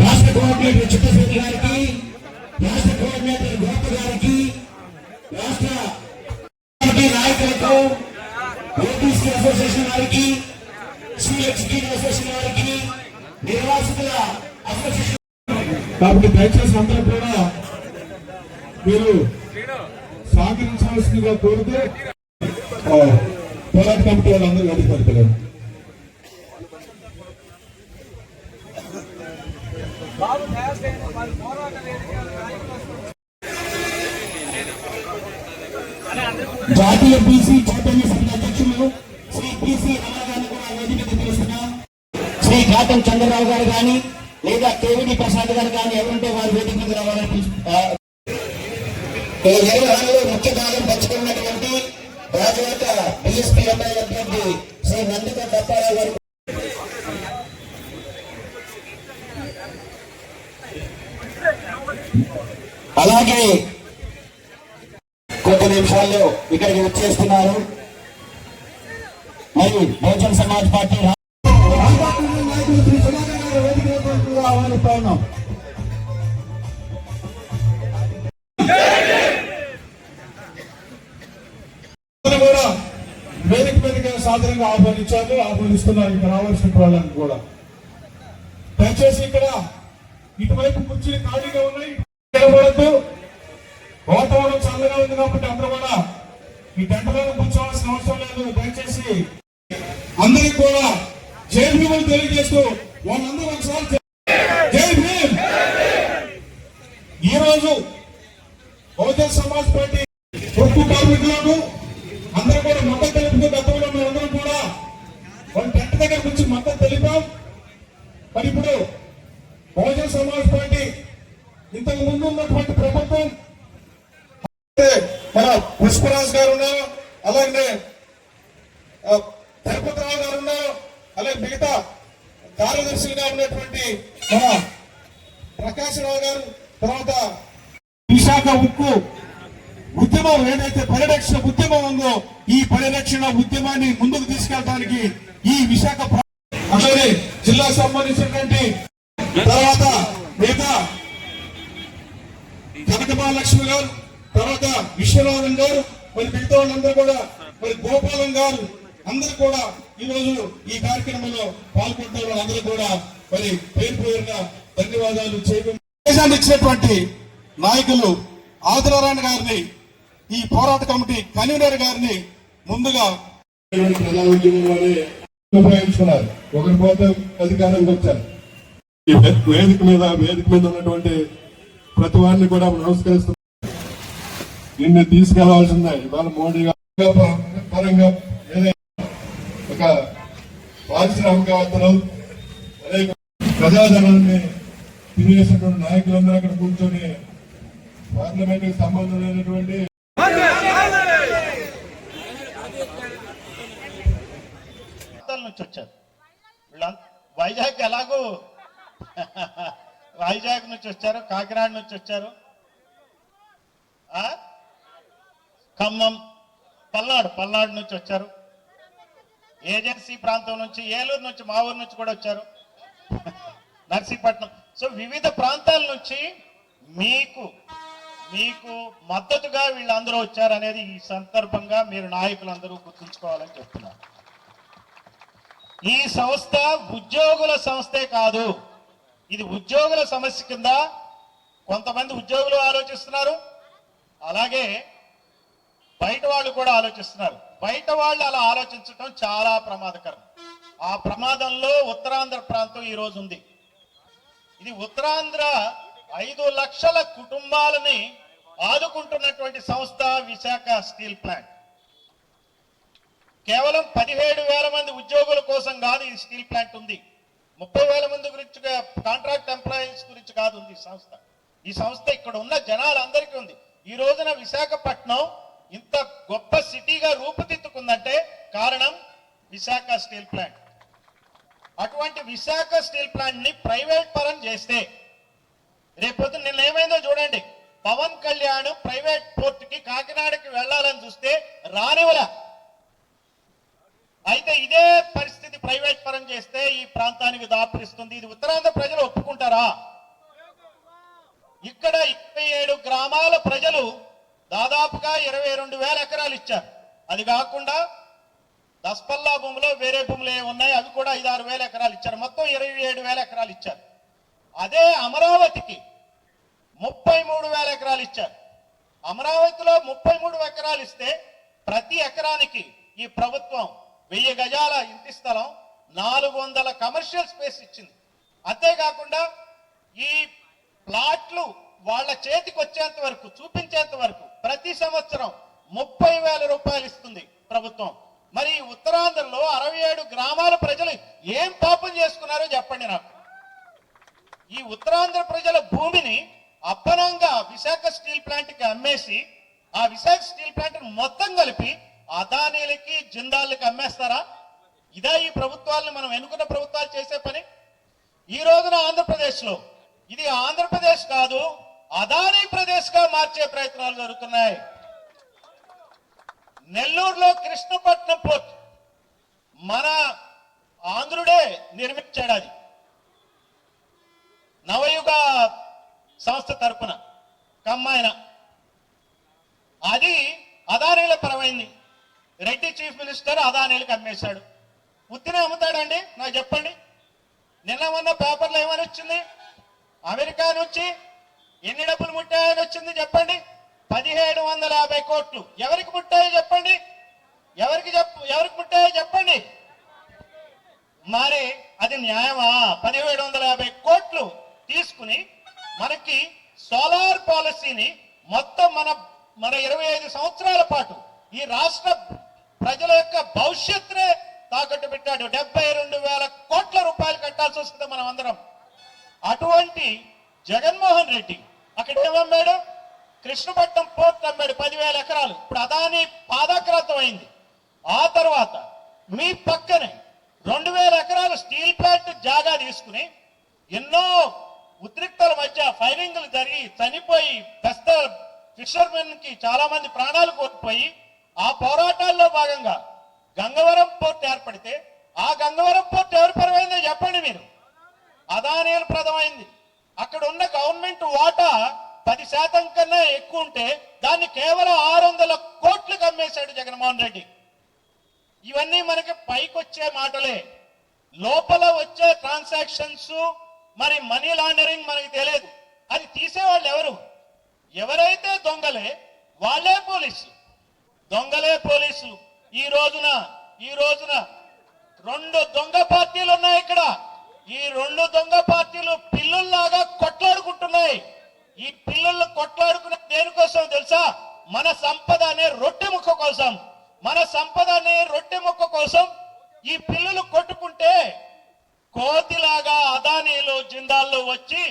రాష్ట్ర కోఆర్డినేటర్ చిత్తశెట్టి గారికి, రాష్ట్ర కోఆర్డినేటర్ గోప గారికి, రాష్ట్ర నాయకులకు, ఓబీసీ అసోసియేషన్ వారికి, ఎగ్జిక్యూటివ్ అసోసియేషన్ వారికి, నిర్వాసితుల అసోసియేషన్. కాబట్టి దయచేసి అందరూ కూడా మీరు సహకరించాల్సిందిగా కోరుతూ పోరాట కమిటీ వాళ్ళందరూ అధికారులు జాతీయ బీసీ చైతన్య సమితి అధ్యక్షులు శ్రీ బీసీ రమణ గారిని కూడా వేదిక తెలుస్తున్నాం. శ్రీ ఘాతం చంద్రరావు గారు కానీ లేదా కేవీడి ప్రసాద్ గారు కానీ ఎవరుంటే వారు వేదిక మీద రావాలని ముఖ్య భాగం పంచుకున్నటువంటి రాజవాత బిఎస్పీ ఎమ్మెల్యే అభ్యర్థి శ్రీ నందిక దప్పారావు గారు. అలాగే కొద్ది నిమిషాల్లో ఇక్కడికి వచ్చేస్తున్నారు. మరి బహుజన్ సమాజ్ పార్టీ ఆహ్వానిస్తా ఉన్నాం. కూడా వేదిక మీదగా సాధారణంగా ఆహ్వానిస్తున్నారు. ఇక్కడ రావాల్సిన వాళ్ళని కూడా దయచేసి ఇక్కడ ఇటువైపు కుర్చీలు ఖాళీగా ఉన్నాయి, నిలబడద్దు. వాతావరణం చల్లగా ఉంది కాబట్టి అందరూ కూడా ఈ గంటలో కూర్చోవాల్సిన అవసరం లేదు. దయచేసి అందరికి కూడా జై భీములు తెలియజేస్తూ వాళ్ళందరూ ఒకసారి జై భీమ్. ఈ రోజు బహుజన్ సమాజ్ పార్టీ ఉక్కు కార్మికులకు అందరూ కూడా మద్దతు తెలుపుతూ గతంలో మేమందరం కూడా వాళ్ళ టెంట్ దగ్గర నుంచి మద్దతు తెలిపాం. మరి ఇప్పుడు బహుజన్ సమాజ్ పార్టీ ఇంతకు ముందు ఉన్నటువంటి ప్రభుత్వం మన పుష్పరాజ్ గారు ఉన్నారు, అలాగే తిరుపతిరావు గారు ఉన్నారు, అలాగే మిగతా కార్యదర్శులుగా ఉన్నటువంటి మన ప్రకాశరావు గారు, తర్వాత విశాఖ ఉక్కు ఉద్యమం ఏదైతే పరిరక్షణ ఉద్యమం ఉందో ఈ పరిరక్షణ ఉద్యమాన్ని ముందుకు తీసుకెళ్ళడానికి ఈ విశాఖ అలాగే జిల్లాకు సంబంధించినటువంటి తర్వాత మిగతా కనకమహాలక్ష్మి గారు, తర్వాత విశ్వనాథన్ గారు, మరి మిగతా వాళ్ళందరూ కూడా, మరి గోపాలం గారు అందరూ కూడా ఈ రోజు ఈ కార్యక్రమంలో పాల్గొంటున్న వాళ్ళందరూ కూడా మరి పేరు పేరుగా ధన్యవాదాలు చేయడం ఇచ్చినటువంటి నాయకులు ఆదినారాయణ గారిని, ఈ పోరాట కమిటీ కన్వీనర్ గారిని ముందుగా ఉపయోగించుకున్నారు. ఒకరి పోతే అధికారానికి వచ్చారు. ఈ వేదిక మీద ఉన్నటువంటి ప్రతి వారిని కూడా నమస్కరిస్తున్నారు. దీన్ని తీసుకెళ్లాల్సిందే. ఇవాళ మోడీ పరంగా ఒక పారిశ్రామికవేత్తలు అనేక ప్రజాజనాన్ని తినేసినటువంటి నాయకులందరూ అక్కడ కూర్చొని పార్లమెంట్ కి సంబంధం లేనటువంటి నుంచి వచ్చారు. వైజాగ్ ఎలాగో వైజాగ్ నుంచి వచ్చారు, కాకినాడ నుంచి వచ్చారు, ఖమ్మం పల్నాడు నుంచి వచ్చారు, ఏజెన్సీ ప్రాంతం నుంచి, ఏలూరు నుంచి, మా ఊరు నుంచి కూడా వచ్చారు, నర్సీపట్నం. సో వివిధ ప్రాంతాల నుంచి మీకు మద్దతుగా వీళ్ళందరూ వచ్చారనేది ఈ సందర్భంగా మీరు నాయకులందరూ గుర్తుంచుకోవాలని చెప్తున్నారు. ఈ సంస్థ ఉద్యోగుల సంస్థే కాదు, ఇది ఉద్యోగుల సమస్య కింద కొంతమంది ఉద్యోగులు ఆలోచిస్తున్నారు, అలాగే బయట వాళ్ళు కూడా ఆలోచిస్తున్నారు. బయట వాళ్ళు అలా ఆలోచించడం చాలా ప్రమాదకరం. ఆ ప్రమాదంలో ఉత్తరాంధ్ర ప్రాంతం ఈరోజు ఉంది. ఇది ఉత్తరాంధ్ర 5 లక్షల కుటుంబాలని ఆదుకుంటున్నటువంటి సంస్థ విశాఖ స్టీల్ ప్లాంట్. కేవలం 17,000 మంది ఉద్యోగుల కోసం కాదు ఈ స్టీల్ ప్లాంట్ ఉంది. 30,000 మంది గురించి, కాంట్రాక్ట్ ఎంప్లాయీస్ గురించి కాదు ఉంది ఈ సంస్థ. ఈ సంస్థ ఇక్కడ ఉన్న జనాలందరికీ ఉంది. ఈ రోజున విశాఖపట్నం ఇంత గొప్ప సిటీగా రూపుదిద్దుకుందంటే కారణం విశాఖ స్టీల్ ప్లాంట్. అటువంటి విశాఖ స్టీల్ ప్లాంట్ ని ప్రైవేట్ పరం చేస్తే రేపొద్దు నిన్న ఏమైందో చూడండి. పవన్ కళ్యాణ్ ప్రైవేట్ పోర్టుకి కాకినాడకి వెళ్ళాలని చూస్తే రానివలా. అయితే ఇదే పరిస్థితి ప్రైవేట్ పరం చేస్తే ఈ ప్రాంతానికి దాపురిస్తుంది. ఇది ఉత్తరాంధ్ర ప్రజలు ఒప్పుకుంటారా? ఇక్కడ 27 గ్రామాల ప్రజలు దాదాపుగా 22,000 ఎకరాలు ఇచ్చారు. అది కాకుండా దస్పల్లా భూములో వేరే భూములు ఉన్నాయి, అవి కూడా 5-6 ఎకరాలు ఇచ్చారు. మొత్తం 27,000 ఎకరాలు ఇచ్చారు. అదే అమరావతికి 33,000 ఎకరాలు ఇచ్చారు. అమరావతిలో 33 ఎకరాలు ఇస్తే ప్రతి ఎకరానికి ఈ ప్రభుత్వం 1000 గజాల ఇంటి స్థలం, 400 కమర్షియల్ స్పేస్ ఇచ్చింది. అంతేకాకుండా ఈ ప్లాట్లు వాళ్ళ చేతికి వచ్చేంత వరకు, చూపించేంత వరకు ప్రతి సంవత్సరం 30,000 రూపాయలు ఇస్తుంది ప్రభుత్వం. మరి ఉత్తరాంధ్రలో 67 గ్రామాల ప్రజలు ఏం పాపం చేసుకున్నారో చెప్పండి నాకు. ఈ ఉత్తరాంధ్ర ప్రజల భూమిని అప్పనంగా విశాఖ స్టీల్ ప్లాంట్ కి అమ్మేసి, ఆ విశాఖ స్టీల్ ప్లాంట్ మొత్తం కలిపి అదానీలకి జిందాల్కి అమ్మేస్తారా? ఇదా ఈ ప్రభుత్వాలను మనం ఎన్నుకున్న ప్రభుత్వాలు చేసే పని? ఈ రోజున ఆంధ్రప్రదేశ్ లో ఇది ఆంధ్రప్రదేశ్ కాదు, అదానీ ప్రదేశ్ గా మార్చే ప్రయత్నాలు జరుగుతున్నాయి. నెల్లూరులో కృష్ణపట్నం పోర్ట్ మన ఆంధ్రుడే నిర్మించాడు. అది నవయుగ సంస్థ తరపున కమ్మాయన. అది అదానీల పరమైంది. రెడ్డి చీఫ్ మినిస్టర్ అదానీలకు అమ్మేశాడు. ఉత్తినే అమ్ముతాడండి? నాకు చెప్పండి. నిన్న మొన్న పేపర్లో ఏమని వచ్చింది? అమెరికా నుంచి ఎన్ని డబ్బులు ముట్టాయని వచ్చింది చెప్పండి. 1750 కోట్లు. ఎవరికి ముట్టాయో చెప్పండి. ఎవరికి ముట్టాయో చెప్పండి. మరి అది న్యాయమా? 1750 కోట్లు తీసుకుని మనకి సోలార్ పాలసీని మొత్తం మన 25 సంవత్సరాల పాటు ఈ రాష్ట్ర ప్రజల యొక్క భవిష్యత్తునే తాకట్టు పెట్టాడు. 72,000 కోట్ల రూపాయలు కట్టాల్సి వస్తుంది మనం అందరం. అటువంటి జగన్మోహన్ రెడ్డి అక్కడ ఏమమ్మాడు? కృష్ణపట్నం పోర్ట్ అమ్మాడు 10,000 ఎకరాలు. ఇప్పుడు అదాని పాదాక్రాంతం అయింది. ఆ తర్వాత మీ పక్కనే 2,000 ఎకరాలు స్టీల్ ప్లాంట్ జాగా తీసుకుని ఎన్నో ఉద్రిక్తల మధ్య ఫైరింగ్లు జరిగి చనిపోయి పెద్ద ఫిషర్మెన్ కి చాలా మంది ప్రాణాలు కోల్పోయి, ఆ పోరాటాల్లో భాగంగా గంగవరం పోర్ట్ ఏర్పడితే ఆ గంగవరం పోర్ట్ ఎవరి పరమైందో చెప్పండి మీరు. అదానీల ప్రదమైంది. అక్కడ ఉన్న గవర్నమెంట్ వాటా 10% కన్నా ఎక్కువ ఉంటే దాన్ని కేవలం 600 కోట్లకు అమ్మేశాడు జగన్మోహన్ రెడ్డి. ఇవన్నీ మనకి పైకొచ్చే మాటలే. లోపల వచ్చే ట్రాన్సాక్షన్స్, మరి మనీ లాండరింగ్ మనకి తెలియదు. అది తీసేవాళ్ళు ఎవరు? ఎవరైతే దొంగలే వాళ్ళే పోలీసులు. దొంగలే పోలీసులు. ఈ రోజున 2 దొంగ పార్టీలు ఉన్నాయి ఇక్కడ. ఈ 2 దొంగ పార్టీలు పిల్లుల్లాగా కొట్లాడుకుంటున్నాయి. ఈ పిల్లుళ్ళు కొట్లాడుకునే దేనికోసం తెలుసా? మన సంపద అనే రొట్టె ముక్క కోసం. మన సంపద అనే రొట్టె ముక్క కోసం ఈ పిల్లులు కొట్టుకుంటే కోతిలాగా అదానీలు జిందాల్లో వచ్చి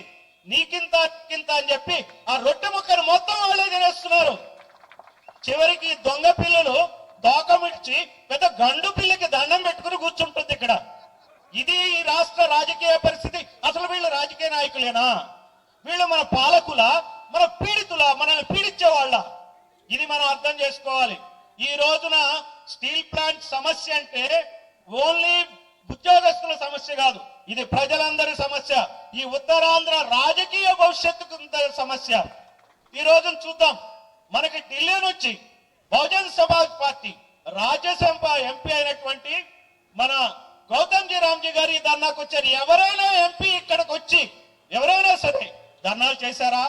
నీకింత అని చెప్పి ఆ రొట్టె ముక్కను మొత్తం వాళ్ళే తినేస్తున్నారు. చివరికి దొంగ పిల్లలు తోకమిడ్చి పెద్ద గండు పిల్లకి దండం పెట్టుకుని కూర్చుంటుంది ఇక్కడ. ఇది ఈ రాష్ట్ర రాజకీయ పరిస్థితి. అసలు వీళ్ళు రాజకీయ నాయకులేనా? వీళ్ళు మన పాలకుల, మన పీడితుల, మనల్ని పీడించే వాళ్ళ? ఇది మనం అర్థం చేసుకోవాలి. ఈ రోజున స్టీల్ ప్లాంట్ సమస్య అంటే ఓన్లీ ఉద్యోగస్తుల సమస్య కాదు, ఇది ప్రజలందరి సమస్య. ఈ ఉత్తరాంధ్ర రాజకీయ భవిష్యత్తుకు సమస్య. ఈ రోజున చూద్దాం, మనకి ఢిల్లీ నుంచి బహుజన్ సమాజ్ పార్టీ రాజ్యసభ ఎంపీ అయినటువంటి మన గౌతమ్జీ రామ్జీ గారు ఈ ధర్నాకు వచ్చారు. ఎవరైనా ఎంపీ ఇక్కడికి వచ్చి ఎవరైనా సరే ధర్నాలు చేశారా?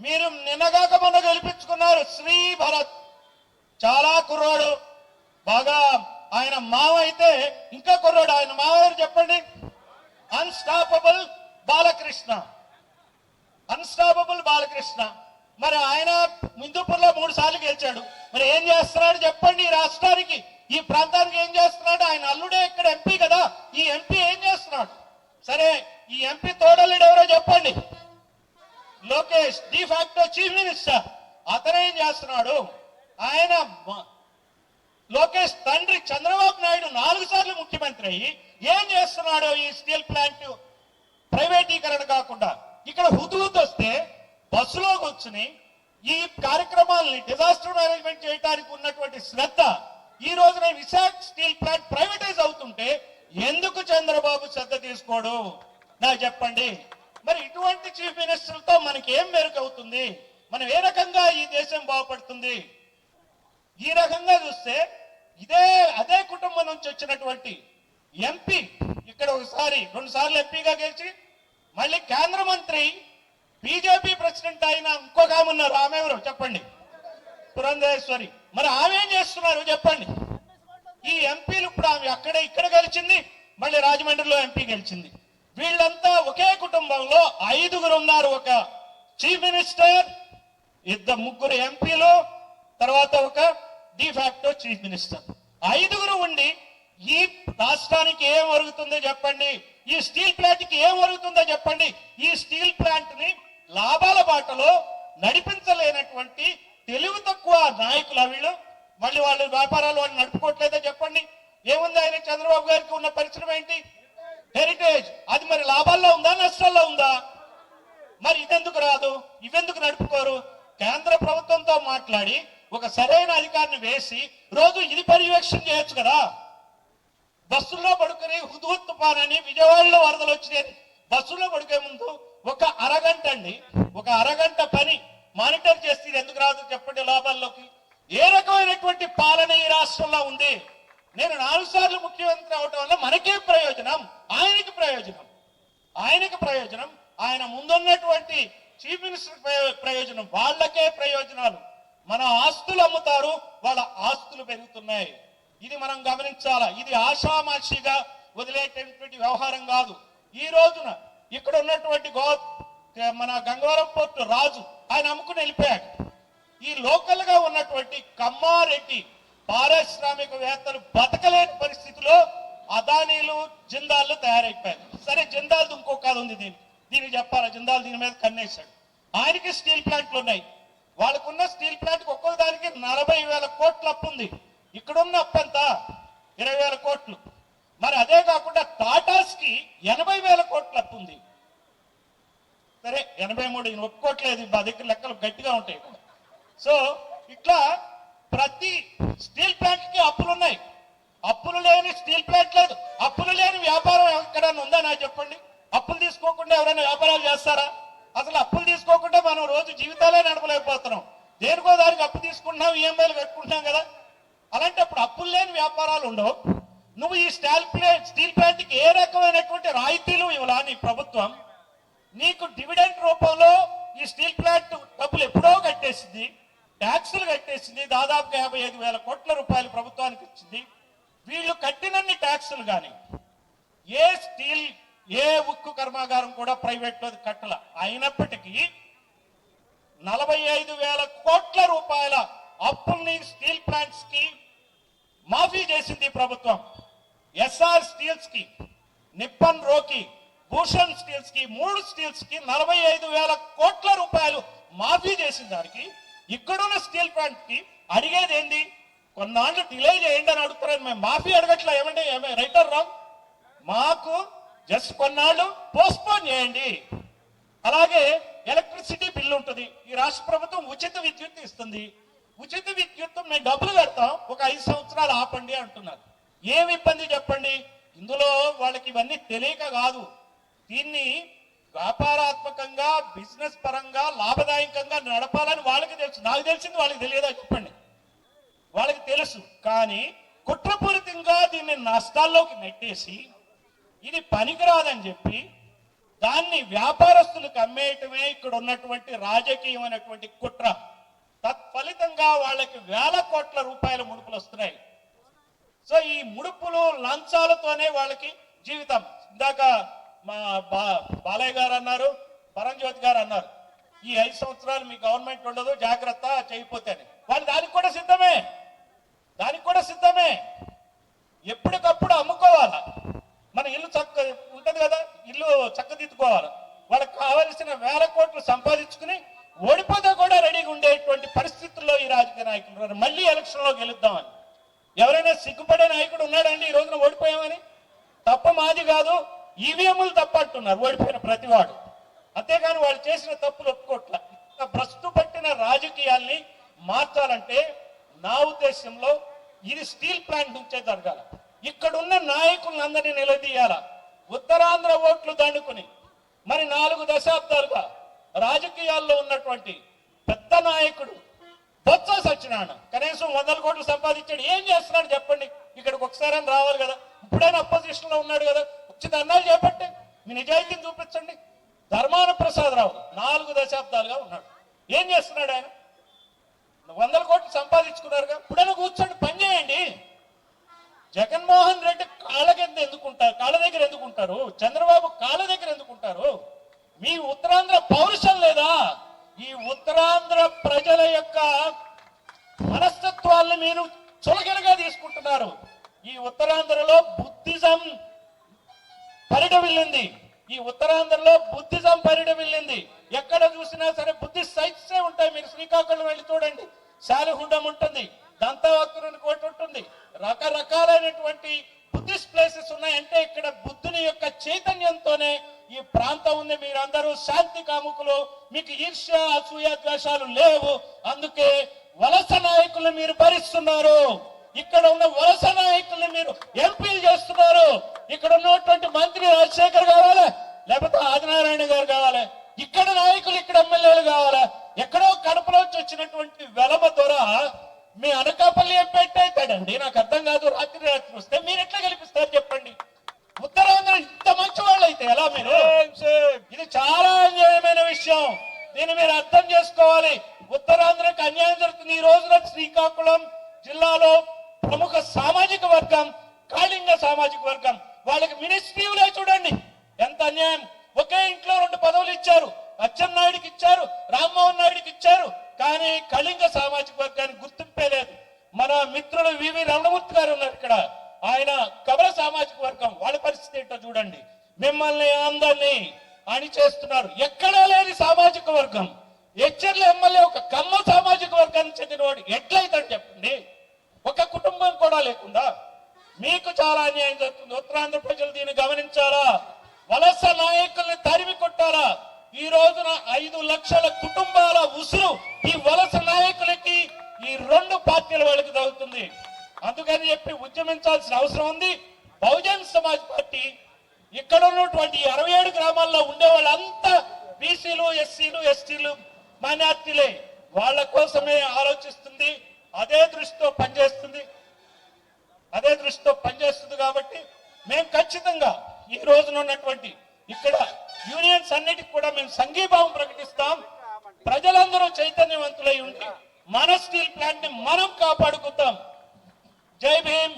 మీరు నిన్నగాక మొన్న గెలిపించుకున్నారు శ్రీ భరత్, చాలా కుర్రాడు, బాగా ఆయన మావ అయితే ఇంకా కుర్రాడు. ఆయన మావారు చెప్పండి. అన్స్టాపబుల్ బాలకృష్ణ. అన్స్టాపబుల్ బాలకృష్ణ. మరి ఆయన హిందూపూర్లో 3 సార్లు గెలిచాడు. మరి ఏం చేస్తున్నాడు చెప్పండి? ఈ రాష్ట్రానికి, ఈ ప్రాంతానికి ఏం చేస్తున్నాడు? ఆయన అల్లుడే ఇక్కడ ఎంపీ కదా. ఈ ఎంపీ ఏం చేస్తున్నాడు? సరే, ఈ ఎంపీ తోడల్లుడు ఎవరో చెప్పండి. Lokesh de facto chief minister. అతనేం చేస్తున్నాడు? ఆయన లోకేష్ తండ్రి చంద్రబాబు నాయుడు 4 సార్లు ముఖ్యమంత్రి అయ్యి ఏం చేస్తున్నాడు? ఈ స్టీల్ ప్లాంట్ ప్రైవేటీకరణ కాకుండా ఇక్కడ హుదూద్ వస్తే బస్సులో కూర్చుని ఈ కార్యక్రమాలని డిజాస్టర్ మేనేజ్మెంట్ చేయడానికి ఉన్నటువంటి శ్రద్ధ ఈ రోజున విశాఖ స్టీల్ ప్లాంట్ ప్రైవేటైజ్ అవుతుంటే ఎందుకు చంద్రబాబు శ్రద్ధ తీసుకోడు నాకు చెప్పండి. మరి ఇటువంటి చీఫ్ మినిస్టర్లతో మనకి ఏం మెరుగు అవుతుంది? మనం ఏ రకంగా ఈ దేశం బాగుపడుతుంది? ఈ రకంగా చూస్తే అదే కుటుంబం నుంచి వచ్చినటువంటి ఎంపీ ఇక్కడ ఒకసారి 2 సార్లు ఎంపీగా గెలిచి మళ్ళీ కేంద్ర మంత్రి బీజేపీ ప్రెసిడెంట్ అయిన ఇంకొక ఆమె ఉన్నారు. ఆమె ఎవరు చెప్పండి? పురంధేశ్వరి. మరి ఆమె ఏం చేస్తున్నారు చెప్పండి? ఈ ఎంపీలు ఇప్పుడు ఆమె ఇక్కడ గెలిచింది, మళ్ళీ రాజమండ్రిలో ఎంపీ గెలిచింది. వీళ్ళంతా ఒకే కుటుంబంలో 5 ఉన్నారు. ఒక చీఫ్ మినిస్టర్, 3 ఎంపీలు, తర్వాత ఒక డిఫాక్టో చీఫ్ మినిస్టర్. 5 ఉండి ఈ రాష్ట్రానికి ఏం ఒరుగుతుందో చెప్పండి? ఈ స్టీల్ ప్లాంట్ కి ఏం ఒరుగుతుందో చెప్పండి? ఈ స్టీల్ ప్లాంట్ ని లాభాల బాటలో నడిపించలేనటువంటి తెలివి తక్కువ నాయకులు వీళ్ళు. మళ్ళీ వాళ్ళు వ్యాపారాలు వాళ్ళు నడుపుకోవట్లేదో చెప్పండి? ఏముంది ఆయన చంద్రబాబు గారికి ఉన్న పరిశ్రమ ఏంటి? హెరిటేజ్. అది మరి లాభాల్లో ఉందా నష్టాల్లో ఉందా? మరి ఇదెందుకు రాదు? ఇవెందుకు నడుపుకోరు? కేంద్ర ప్రభుత్వంతో మాట్లాడి ఒక సరైన అధికారిని వేసి రోజు ఇది పర్యవేక్షణ చేయొచ్చు కదా. బస్సుల్లో పడుకుని హుద్హుద్ తుఫాన్ అని విజయవాడలో వరదలు వచ్చినాయి. బస్సులో పడుకే ముందు ఒక అరగంట పని మానిటర్ చేస్తే ఇది ఎందుకు రాదు చెప్పండి లాభాల్లోకి? ఏ రకమైనటువంటి పాలన ఈ రాష్ట్రంలో ఉంది? నేను 4 సార్లు ముఖ్యమంత్రి అవటం వల్ల మనకే ప్రయోజనం, ఆయనకి ప్రయోజనం, ఆయన ముందున్నటువంటి చీఫ్ మినిస్టర్ ప్రయోజనం, వాళ్ళకే ప్రయోజనాలు. మన ఆస్తులు అమ్ముతారు, వాళ్ళ ఆస్తులు పెరుగుతున్నాయి. ఇది మనం గమనించాలా. ఇది ఆషామాషిగా వదిలేటటువంటి వ్యవహారం కాదు. ఈ రోజున ఇక్కడ ఉన్నటువంటి మన గంగవరం పోర్టు రాజు ఆయన అమ్ముకుని వెళ్ళిపోయాడు. ఈ లోకల్ గా ఉన్నటువంటి కమ్మారెడ్డి పారిశ్రామికవేత్తలు బతకలేని పరిస్థితిలో అదానీలు జిందాల్లు తయారైపోయారు. సరే జిందాల్ ఇంకో కాదు ఉంది, దీనికి చెప్పాలా? జిందాల్ దీని మీద కన్నేశాడు. ఆయనకి స్టీల్ ప్లాంట్లు ఉన్నాయి. వాళ్ళకున్న స్టీల్ ప్లాంట్ ఒక్కొక్క దానికి 40,000 కోట్ల అప్పు ఉంది. ఇక్కడున్న అప్పు ఎంత? 20,000 కోట్లు. మరి అదే కాకుండా టాటాస్ కి 80,000 కోట్ల అప్పు ఉంది. సరే 83 ఈయన ఒప్పుకోవట్లేదు, మా దగ్గర లెక్కలు గట్టిగా ఉంటాయి. సో ఇట్లా ప్రతి స్టీల్ ప్లాంట్ కి అప్పులు ఉన్నాయి. అప్పులు లేని స్టీల్ ప్లాంట్ లేదు. అప్పులు లేని వ్యాపారం ఎక్కడైనా ఉందా నాకు చెప్పండి? అప్పులు తీసుకోకుండా ఎవరైనా వ్యాపారాలు చేస్తారా? అసలు అప్పులు తీసుకోకుండా మనం రోజు జీవితాలే నడపలేకపోతున్నాం. దేనికో దానికి అప్పు తీసుకుంటున్నాం, ఈఎంఐలు కట్టుకుంటున్నాం కదా. అలాంటప్పుడు అప్పులు లేని వ్యాపారాలు ఉండవు. నువ్వు ఈ స్టీల్ ప్లాంట్కి ఏ రకమైనటువంటి రాయితీలు ఇవ్వాలా నీ ప్రభుత్వం? నీకు డివిడెండ్ రూపంలో ఈ స్టీల్ ప్లాంట్ డబ్బులు ఎప్పుడో కట్టేసింది, ట్యాక్సులు కట్టేసింది. దాదాపుగా 55,000 కోట్ల రూపాయలు ప్రభుత్వానికి ఇచ్చింది. వీళ్ళు కట్టినన్ని ట్యాక్సులు కానీ ఏ ఉక్కు కర్మాగారం కూడా ప్రైవేట్ లో కట్టల. అయినప్పటికీ 45,000 కోట్ల రూపాయల అప్పుల్ని స్టీల్ ప్లాంట్స్ కి మాఫీ చేసింది ప్రభుత్వం. ఎస్ఆర్ స్టీల్స్ కి, నిప్పన్ రోకి, భూషణ్ స్టీల్స్ కి, 3 స్టీల్స్ కి 45,000 కోట్ల రూపాయలు మాఫీ చేసిన దానికి ఇక్కడున్న స్టీల్ ప్లాంట్ కి అడిగేది ఏంది? కొన్నాళ్ళు డిలే చేయండి అని అడుగుతారని. మేము మాఫీ అడగట్లా. ఏమంటే రైట్ ఆర్ రాంగ్? మాకు జస్ట్ కొన్నాళ్ళు పోస్ట్పోన్ చేయండి. అలాగే ఎలక్ట్రిసిటీ బిల్లు ఉంటుంది. ఈ రాష్ట్ర ప్రభుత్వం ఉచిత విద్యుత్ ఇస్తుంది. ఉచిత విద్యుత్ మేము డబ్బులు కడతాం, ఒక 5 సంవత్సరాలు ఆపండి అంటున్నారు. ఏమి ఇబ్బంది చెప్పండి? ఇందులో వాళ్ళకి ఇవన్నీ తెలియక కాదు. దీన్ని వ్యాపారాత్మకంగా, బిజినెస్ పరంగా, లాభదాయకంగా నడపాలని వాళ్ళకి తెలుసు. నాకు తెలిసింది వాళ్ళకి తెలియదా చెప్పండి? వాళ్ళకి తెలుసు. కానీ కుట్రపూరితంగా దీన్ని నష్టాల్లోకి నెట్టేసి ఇది పనికిరాదని చెప్పి దాన్ని వ్యాపారస్తులకు అమ్మేయటమే ఇక్కడ ఉన్నటువంటి రాజకీయమైనటువంటి కుట్ర. తత్ఫలితంగా వాళ్ళకి 1,000 కోట్ల రూపాయల ముడుపులు వస్తున్నాయి. సో ఈ ముడుపులు లంచాలతోనే వాళ్ళకి జీవితం. ఇందాక మా బాలయ్య గారు అన్నారు, పరంజ్యోతి గారు అన్నారు, ఈ 5 సంవత్సరాలు మీ గవర్నమెంట్ ఉండదు, జాగ్రత్త చేయకపోతేనే. వాళ్ళు దానికి కూడా సిద్ధమే. ఎప్పటికప్పుడు అమ్ముకోవాలా. మన ఇల్లు ఉంటది కదా, ఇల్లు చక్కదిద్దుకోవాలి. వాళ్ళకి కావలసిన 1,000 కోట్లు సంపాదించుకుని ఓడిపోతే కూడా రెడీగా ఉండేటువంటి పరిస్థితుల్లో ఈ రాజకీయ నాయకులు మళ్ళీ ఎలక్షన్ లో గెలుద్దామని. ఎవరైనా సిగ్గుపడే నాయకుడు ఉన్నాడండి ఈ రోజున ఓడిపోయామని? తప్ప మాది కాదు, ఈవీఎంలు తప్ప అంటున్నారు ఓడిపోయిన ప్రతివాడు. అంతేగాని వాళ్ళు చేసిన తప్పులు ఒప్పుకోట్ల. భ్రష్టు పట్టిన రాజకీయాల్ని మార్చాలంటే నా ఉద్దేశంలో ఇది స్టీల్ ప్లాంట్ నుంచే జరగాల. ఇక్కడున్న నాయకులందరినీ నిలదీయాల. ఉత్తరాంధ్ర ఓట్లు దండుకుని మరి 4 దశాబ్దాలుగా రాజకీయాల్లో ఉన్నటువంటి పెద్ద నాయకుడు బొత్స సత్యనారాయణ కనీసం 100 కోట్లు సంపాదించాడు. ఏం చేస్తున్నాడు చెప్పండి? ఇక్కడికి ఒకసారి రావాలి కదా. ఇప్పుడైనా అపోజిషన్ లో ఉన్నాడు కదా, వచ్చి ధర్నాలు చేపట్టి మీ నిజాయితీని చూపించండి. ధర్మాన ప్రసాదరావు 4 దశాబ్దాలుగా ఉన్నాడు. ఏం చేస్తున్నాడు ఆయన? 100 కోట్లు సంపాదించుకున్నారుగా, ఇప్పుడైనా కూర్చోండి, పని చేయండి. జగన్మోహన్ రెడ్డి కాళ్ళ కింద ఎందుకుంటారు? కాళ్ళ దగ్గర ఎందుకుంటారు? చంద్రబాబు కాళ్ళ దగ్గర ఎందుకుంటారు? మీ ఉత్తరాంధ్ర పౌరుషం లేదా? ఈ ఉత్తరాంధ్ర ప్రజల యొక్క మనస్తత్వాలను మీరు చులకనగా తీసుకుంటున్నారు. ఈ ఉత్తరాంధ్రలో బుద్ధిజం పరిడవిల్లింది. ఈ ఉత్తరాంధ్రలో బుద్ధిజం పరిడవిల్లింది. ఎక్కడ చూసినా సరే బుద్ధిస్ట్ సైట్సే ఉంటాయి. మీరు శ్రీకాకుళం వెళ్ళి చూడండి, శాలిహుండం ఉంటుంది, దంతవక్రుని కోట ఉంటుంది, రకరకాలైనటువంటి బుద్ధిస్ట్ ప్లేసెస్ ఉన్నాయి. అంటే ఇక్కడ బుద్ధుని యొక్క చైతన్యంతోనే ఈ ప్రాంతం ఉంది. మీరందరూ శాంతి కాముకులు, మీకు ఈర్ష్య అసూయ ద్వేషాలు లేవు. అందుకే వలస నాయకులు మీరు భరిస్తున్నారు. ఇక్కడ ఉన్న వలస నాయకుల్ని మీరు ఎంపీలు చేస్తున్నారు. ఇక్కడ ఉన్నటువంటి మంత్రి రాజశేఖర్ కావాలి, లేకపోతే ఆదినారాయణ గారు కావాలి. ఇక్కడ నాయకులు ఇక్కడ ఎమ్మెల్యేలు కావాలా? ఎక్కడో కడపలోంచి వచ్చినటువంటి వెలమ ద్వారా మీ అనకాపల్లి ఎంపీ అవుతాడండి? నాకు అర్థం కాదు. రాత్రి వస్తే మీరు ఎట్లా గెలిపిస్తారు చెప్పండి? ఉత్తరాంధ్ర ఇంత మంచి వాళ్ళు అయితే ఎలా? మీరు ఇది చాలా అన్యాయమైన విషయం. దీన్ని మీరు అర్థం చేసుకోవాలి. ఉత్తరాంధ్రకు అన్యాయం జరుగుతుంది. ఈ రోజున శ్రీకాకుళం జిల్లాలో ప్రముఖ సామాజిక వర్గం కాళింగ సామాజిక వర్గం, వాళ్ళకి మినిస్ట్రీలే చూడండి ఎంత అన్యాయం. ఒకే ఇంట్లో 2 పదవులు ఇచ్చారు. అచ్చెన్నాయుడికి ఇచ్చారు, రామ్మోహన్ నాయుడికి ఇచ్చారు, కానీ కళింగ సామాజిక వర్గానికి గుర్తింపే లేదు. మన మిత్రులు వివి రమణమూర్తి గారు ఉన్నారు ఇక్కడ, ఆయన కమల సామాజిక వర్గం, వాళ్ళ పరిస్థితి ఏంటో చూడండి. మిమ్మల్ని అందరినీ అని చేస్తున్నారు. ఎక్కడా లేని సామాజిక వర్గం. హెచ్చర్ల ఎమ్మెల్యే ఒక కమ్మ సామాజిక వర్గానికి చెందినవాడు ఎట్లయితాడు చెప్పండి? ఒక కుటుంబం కూడా లేకుండా మీకు చాలా అన్యాయం జరుగుతుంది. ఉత్తరాంధ్ర ప్రజలు దీన్ని గమనించాలా? వలస నాయకుల్ని తరిమి కొట్టాలా? ఈ రోజున 5 లక్షల కుటుంబాల ఉసురు ఈ వలస నాయకులకి ఈ 2 పార్టీల వాళ్ళకి తగ్గుతుంది. అందుకని చెప్పి ఉద్యమించాల్సిన అవసరం ఉంది. బహుజన్ సమాజ్ పార్టీ ఇక్కడ ఉన్నటువంటి 67 గ్రామాల్లో ఉండే వాళ్ళంతా బీసీలు, ఎస్సీలు, ఎస్టీలు, మైనార్టీలే. వాళ్ళ కోసమే ఆలోచిస్తుంది, అదే దృష్టితో పనిచేస్తుంది. కాబట్టి మేము ఖచ్చితంగా ఈ రోజున ఉన్నటువంటి ఇక్కడ యూనియన్స్ అన్నిటికి కూడా మేము సంఘీభావం ప్రకటిస్తాం. ప్రజలందరూ చైతన్యవంతులై ఉండి మన స్టీల్ ప్లాంట్ ని మనం కాపాడుకుందాం. జై భీమ్.